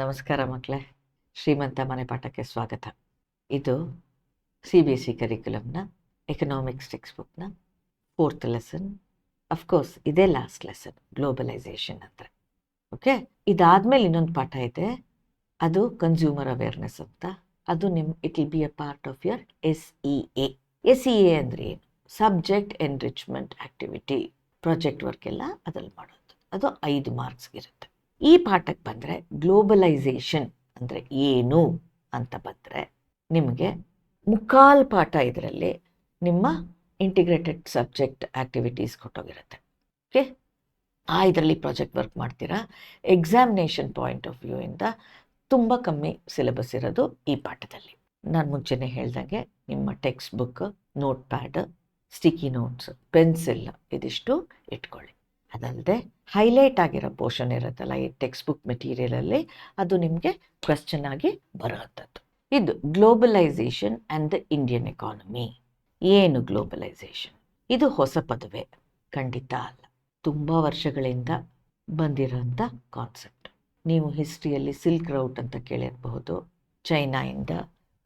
ನಮಸ್ಕಾರ ಮಕ್ಕಳೇ, ಶ್ರೀಮಂತ ಮನೆ ಪಾಠಕ್ಕೆ ಸ್ವಾಗತ. ಇದು CBSE ಕರಿಕ್ಯುಲಮ್ನ ಎಕನಾಮಿಕ್ಸ್ ಟೆಕ್ಸ್ಟ್ ಬುಕ್ನ 4th ಲೆಸನ್. ಅಫ್ಕೋರ್ಸ್ ಇದೇ ಲಾಸ್ಟ್ ಲೆಸನ್, ಗ್ಲೋಬಲೈಸೇಷನ್ ಅಂದರೆ. ಓಕೆ, ಇದಾದಮೇಲೆ ಇನ್ನೊಂದು ಪಾಠ ಇದೆ, ಅದು ಕನ್ಸ್ಯೂಮರ್ ಅವೇರ್ನೆಸ್ ಅಂತ. ಅದು it will be a part of your SEA. SEA ಅಂದರೆ ಏನು? Subject enrichment activity. Project work ಎಲ್ಲ ಅದ್ರಲ್ಲಿ ಮಾಡೋದು. ಅದು 5 ಮಾರ್ಕ್ಸ್ಗಿರುತ್ತೆ. ಈ ಪಾಠಕ್ಕೆ ಬಂದರೆ ಗ್ಲೋಬಲೈಸೇಷನ್ ಅಂದರೆ ಏನು ಅಂತ ಬಂದರೆ ನಿಮಗೆ ಮುಕ್ಕಾಲು ಪಾಠ ಇದರಲ್ಲಿ ನಿಮ್ಮ ಇಂಟಿಗ್ರೇಟೆಡ್ ಸಬ್ಜೆಕ್ಟ್ ಆ್ಯಕ್ಟಿವಿಟೀಸ್ ಕೊಟ್ಟೋಗಿರುತ್ತೆ. ಓಕೆ, ಇದರಲ್ಲಿ ಪ್ರಾಜೆಕ್ಟ್ ವರ್ಕ್ ಮಾಡ್ತೀರಾ. ಎಕ್ಸಾಮಿನೇಷನ್ ಪಾಯಿಂಟ್ ಆಫ್ ವ್ಯೂ ಇಂದ ತುಂಬ ಕಮ್ಮಿ ಸಿಲೆಬಸ್ ಇರೋದು ಈ ಪಾಠದಲ್ಲಿ. ನಾನು ಮುಂಚೆನೇ ಹೇಳ್ದಂಗೆ ನಿಮ್ಮ text book, note pad, sticky notes, pencil ಇದಿಷ್ಟು ಇಟ್ಕೊಳ್ಳಿ. ಅದಲ್ಲದೆ ಹೈಲೈಟ್ ಆಗಿರೋ ಪೋರ್ಷನ್ ಇರುತ್ತಲ್ಲ ಈ ಟೆಕ್ಸ್ಟ್ ಬುಕ್ ಮೆಟೀರಿಯಲಲ್ಲಿ, ಅದು ನಿಮಗೆ ಕ್ವೆಶ್ಚನ್ ಆಗಿ ಬರೋವಂಥದ್ದು. ಇದು globalisation and the Indian economy. ಏನು ಗ್ಲೋಬಲೈಸೇಷನ್? ಇದು ಹೊಸ ಪದವೇ? ಖಂಡಿತ ಅಲ್ಲ. ತುಂಬ ವರ್ಷಗಳಿಂದ ಬಂದಿರೋಂಥ ಕಾನ್ಸೆಪ್ಟ್. ನೀವು ಹಿಸ್ಟ್ರಿಯಲ್ಲಿ ಸಿಲ್ಕ್ ರೌಟ್ ಅಂತ ಕೇಳಿರಬಹುದು. ಚೈನಾಯಿಂದ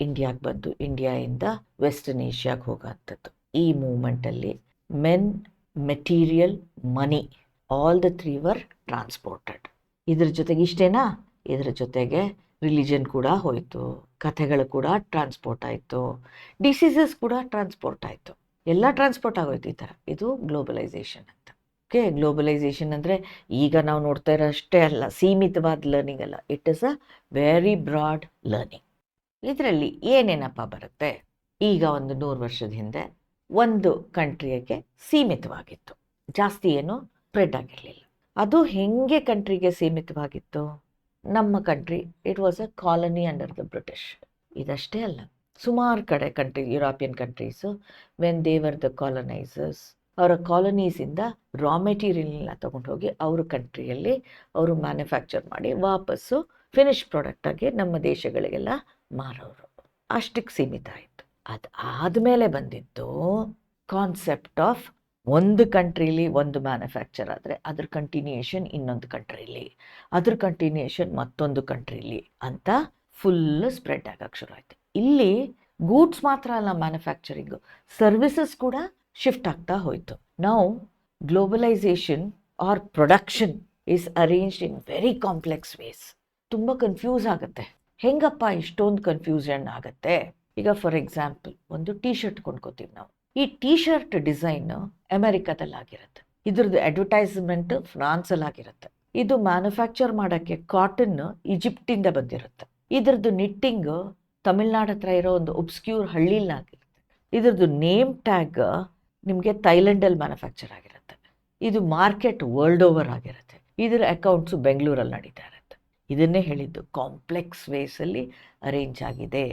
ಇಂಡಿಯಾಗೆ ಬಂದು ಇಂಡಿಯಾಯಿಂದ ವೆಸ್ಟರ್ನ್ ಏಷ್ಯಾಗೆ ಹೋಗೋವಂಥದ್ದು. ಈ ಮೂಮೆಂಟಲ್ಲಿ men, material, money, all the 3 were transported. ಇದ್ರ ಜೊತೆಗೆ ಇಷ್ಟೇನಾ? ಇದರ ಜೊತೆಗೆ ರಿಲಿಜನ್ ಕೂಡ ಹೋಯಿತು, ಕಥೆಗಳು ಕೂಡ ಟ್ರಾನ್ಸ್ಪೋರ್ಟ್ ಆಯಿತು, ಡಿಸೀಸಸ್ ಕೂಡ ಟ್ರಾನ್ಸ್ಪೋರ್ಟ್ ಆಯಿತು, ಎಲ್ಲ ಟ್ರಾನ್ಸ್ಪೋರ್ಟ್ ಆಗೋಯ್ತು ಈ ಥರ. ಇದು ಗ್ಲೋಬಲೈಸೇಷನ್ ಅಂತ. ಓಕೆ, ಗ್ಲೋಬಲೈಸೇಷನ್ ಅಂದರೆ ಈಗ ನಾವು ನೋಡ್ತಾ ಇರೋ ಅಷ್ಟೇ ಅಲ್ಲ, ಸೀಮಿತವಾದ ಲರ್ನಿಂಗ್ ಅಲ್ಲ. It is a very broad learning. ಇದರಲ್ಲಿ ಏನೇನಪ್ಪ ಬರುತ್ತೆ? ಈಗ ಒಂದು 100 ವರ್ಷದ ಹಿಂದೆ ಒಂದು ಕಂಟ್ರಿಗೆ ಸೀಮಿತವಾಗಿತ್ತು, ಜಾಸ್ತಿ ಏನು ಸ್ಪ್ರೆಡ್ ಆಗಿರಲಿಲ್ಲ. ಅದು ಹೆಂಗೆ ಕಂಟ್ರಿಗೆ ಸೀಮಿತವಾಗಿತ್ತು? ನಮ್ಮ country it was a colony under the British. ಇದಷ್ಟೇ ಅಲ್ಲ, ಸುಮಾರು ಕಡೆ country, European countries, when they were the colonisers, ಅವರ ಕಾಲನೀಸಿಂದ ರಾ ಮೆಟೀರಿಯಲ್ನೆಲ್ಲ ತೊಗೊಂಡು ಹೋಗಿ ಅವ್ರ ಕಂಟ್ರಿಯಲ್ಲಿ ಅವರು ಮ್ಯಾನುಫ್ಯಾಕ್ಚರ್ ಮಾಡಿ ವಾಪಸ್ಸು ಫಿನಿಶ್ ಪ್ರಾಡಕ್ಟಾಗಿ ನಮ್ಮ ದೇಶಗಳಿಗೆಲ್ಲ ಮಾರೋರು. ಅಷ್ಟಕ್ಕೆ ಸೀಮಿತ ಆಯಿತು. ಅದು ಆದಮೇಲೆ ಬಂದಿತ್ತು ಕಾನ್ಸೆಪ್ಟ್ ಆಫ್ ಒಂದು ಕಂಟ್ರೀಲಿ ಒಂದು ಮ್ಯಾನುಫ್ಯಾಕ್ಚರ್ ಆದರೆ ಅದ್ರ ಕಂಟಿನ್ಯೂಯೇಷನ್ ಇನ್ನೊಂದು ಕಂಟ್ರೀಲಿ, ಅದ್ರ ಕಂಟಿನ್ಯೂಯೇಷನ್ ಮತ್ತೊಂದು ಕಂಟ್ರೀಲಿ ಅಂತ ಫುಲ್ ಸ್ಪ್ರೆಡ್ ಆಗಕ್ಕೆ ಶುರು ಆಯಿತು. ಇಲ್ಲಿ ಗೂಡ್ಸ್ ಮಾತ್ರ ಅಲ್ಲ ಮ್ಯಾನುಫ್ಯಾಕ್ಚರಿಂಗು, ಸರ್ವಿಸಸ್ ಕೂಡ ಶಿಫ್ಟ್ ಆಗ್ತಾ ಹೋಯಿತು. ನಾವು globalisation are production is arranged in very complex ways. ತುಂಬ ಕನ್ಫ್ಯೂಸ್ ಆಗುತ್ತೆ. ಹೆಂಗಪ್ಪ ಇಷ್ಟೊಂದು ಕನ್ಫ್ಯೂಷನ್ ಆಗುತ್ತೆ? ಈಗ ಫಾರ್ ಎಕ್ಸಾಂಪಲ್ ಒಂದು ಟೀ ಶರ್ಟ್ ಕೊಂಡ್ಕೋತೀವಿ ನಾವು. ಈ ಟೀ ಶರ್ಟ್ ಡಿಸೈನ್ ಅಮೆರಿಕದಲ್ಲಾಗಿರುತ್ತೆ, ಇದ್ರದ್ದು ಅಡ್ವರ್ಟೈಸ್ಮೆಂಟ್ ಫ್ರಾನ್ಸಲ್ಲಾಗಿರುತ್ತೆ, ಇದು ಮ್ಯಾನುಫ್ಯಾಕ್ಚರ್ ಮಾಡೋಕ್ಕೆ ಕಾಟನ್ ಈಜಿಪ್ಟಿಂದ ಬಂದಿರುತ್ತೆ, ಇದ್ರದ್ದು ನಿಟ್ಟಿಂಗ್ ತಮಿಳ್ನಾಡು ಹತ್ರ ಇರೋ ಒಂದು ಒಬ್ಸ್ಕ್ಯೂರ್ ಹಳ್ಳಿಲಾಗಿರುತ್ತೆ, ಇದ್ರದ್ದು ನೇಮ್ ಟ್ಯಾಗ್ ನಿಮಗೆ ಥೈಲ್ಯಾಂಡಲ್ಲಿ ಮ್ಯಾನುಫ್ಯಾಕ್ಚರ್ ಆಗಿರುತ್ತೆ, ಇದು ಮಾರ್ಕೆಟ್ ವರ್ಲ್ಡ್ ಓವರ್ ಆಗಿರುತ್ತೆ, ಇದರ ಅಕೌಂಟ್ಸು ಬೆಂಗಳೂರಲ್ಲಿ ನಡೀತಾ ಇರುತ್ತೆ. ಇದನ್ನೇ ಹೇಳಿದ್ದು ಕಾಂಪ್ಲೆಕ್ಸ್ ವೇಸಲ್ಲಿ ಅರೇಂಜ್ ಆಗಿದೆ.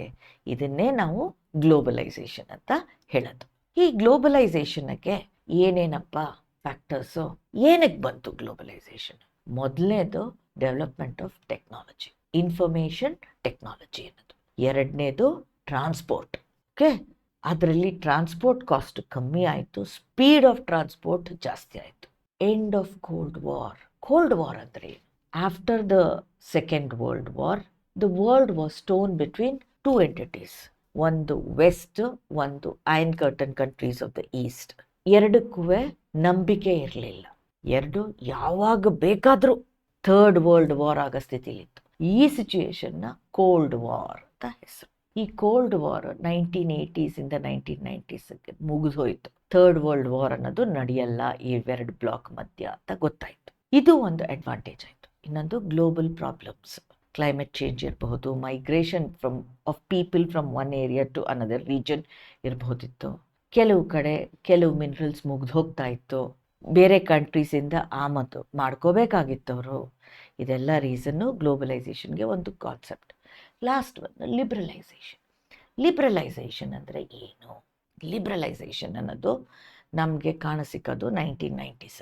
ಇದನ್ನೇ ನಾವು ಗ್ಲೋಬಲೈಸೇಷನ್ ಅಂತ ಹೇಳೋದು. ಈ ಗ್ಲೋಬಲೈಸೇಷನ್ಗೆ ಏನೇನಪ್ಪ ಫ್ಯಾಕ್ಟರ್ಸು? ಏನಕ್ಕೆ ಬಂತು ಗ್ಲೋಬಲೈಸೇಷನ್? ಮೊದಲನೇದು development of technology, information technology ಅನ್ನೋದು. ಎರಡನೇದು ಟ್ರಾನ್ಸ್ಪೋರ್ಟ್. ಓಕೆ, ಅದರಲ್ಲಿ ಟ್ರಾನ್ಸ್ಪೋರ್ಟ್ ಕಾಸ್ಟ್ ಕಮ್ಮಿ ಆಯಿತು, ಸ್ಪೀಡ್ ಆಫ್ ಟ್ರಾನ್ಸ್ಪೋರ್ಟ್ ಜಾಸ್ತಿ ಆಯಿತು. End of cold war. Cold war ಅಂದರೆ after the second world war, the world was torn between 2 entities. ಒಂದು ವೆಸ್ಟ್, ಒಂದು iron curtain countries of the east. ಎರಡಕ್ಕೂ ನಂಬಿಕೆ ಇರಲಿಲ್ಲ. ಎರಡು ಯಾವಾಗ ಬೇಕಾದರೂ ಥರ್ಡ್ ವರ್ಲ್ಡ್ ವಾರ್ ಆಗೋ ಸ್ಥಿತಿಲಿತ್ತು. ಈ ಸಿಚುಯೇಷನ್ನ ಕೋಲ್ಡ್ ವಾರ್ ಅಂತ ಹೆಸರು. ಈ ಕೋಲ್ಡ್ ವಾರ್ 1980s ಇಂದ 1990s ಮುಗಿದು ಹೋಯಿತು. ಥರ್ಡ್ ವರ್ಲ್ಡ್ ವಾರ್ ಅನ್ನೋದು ನಡೆಯಲ್ಲ ಇವೆರಡು ಬ್ಲಾಕ್ ಮಧ್ಯ ಅಂತ ಗೊತ್ತಾಯಿತು. ಇದು ಒಂದು ಅಡ್ವಾಂಟೇಜ್ ಆಯಿತು. ಇನ್ನೊಂದು ಗ್ಲೋಬಲ್ ಪ್ರಾಬ್ಲಮ್ಸ್, ಕ್ಲೈಮೇಟ್ ಚೇಂಜ್ ಇರಬಹುದು, migration of people from one area to another region ಇರಬಹುದಿತ್ತು. ಕೆಲವು ಕಡೆ ಕೆಲವು ಮಿನರಲ್ಸ್ ಮುಗ್ದು ಹೋಗ್ತಾ ಇತ್ತು, ಬೇರೆ ಕಂಟ್ರೀಸಿಂದ ಆಮದು ಮಾಡ್ಕೋಬೇಕಾಗಿತ್ತು ಅವರು. ಇದೆಲ್ಲ ರೀಸನ್ನು ಗ್ಲೋಬಲೈಸೇಷನ್ಗೆ ಒಂದು ಕಾನ್ಸೆಪ್ಟ್. ಲಾಸ್ಟ್ ಒಂದು ಲಿಬ್ರಲೈಸೇಷನ್. ಲಿಬ್ರಲೈಸೇಷನ್ ಅಂದರೆ ಏನು? ಲಿಬ್ರಲೈಸೇಷನ್ ಅನ್ನೋದು ನಮಗೆ ಕಾಣಸಿಕ್ಕೋದು 1990s.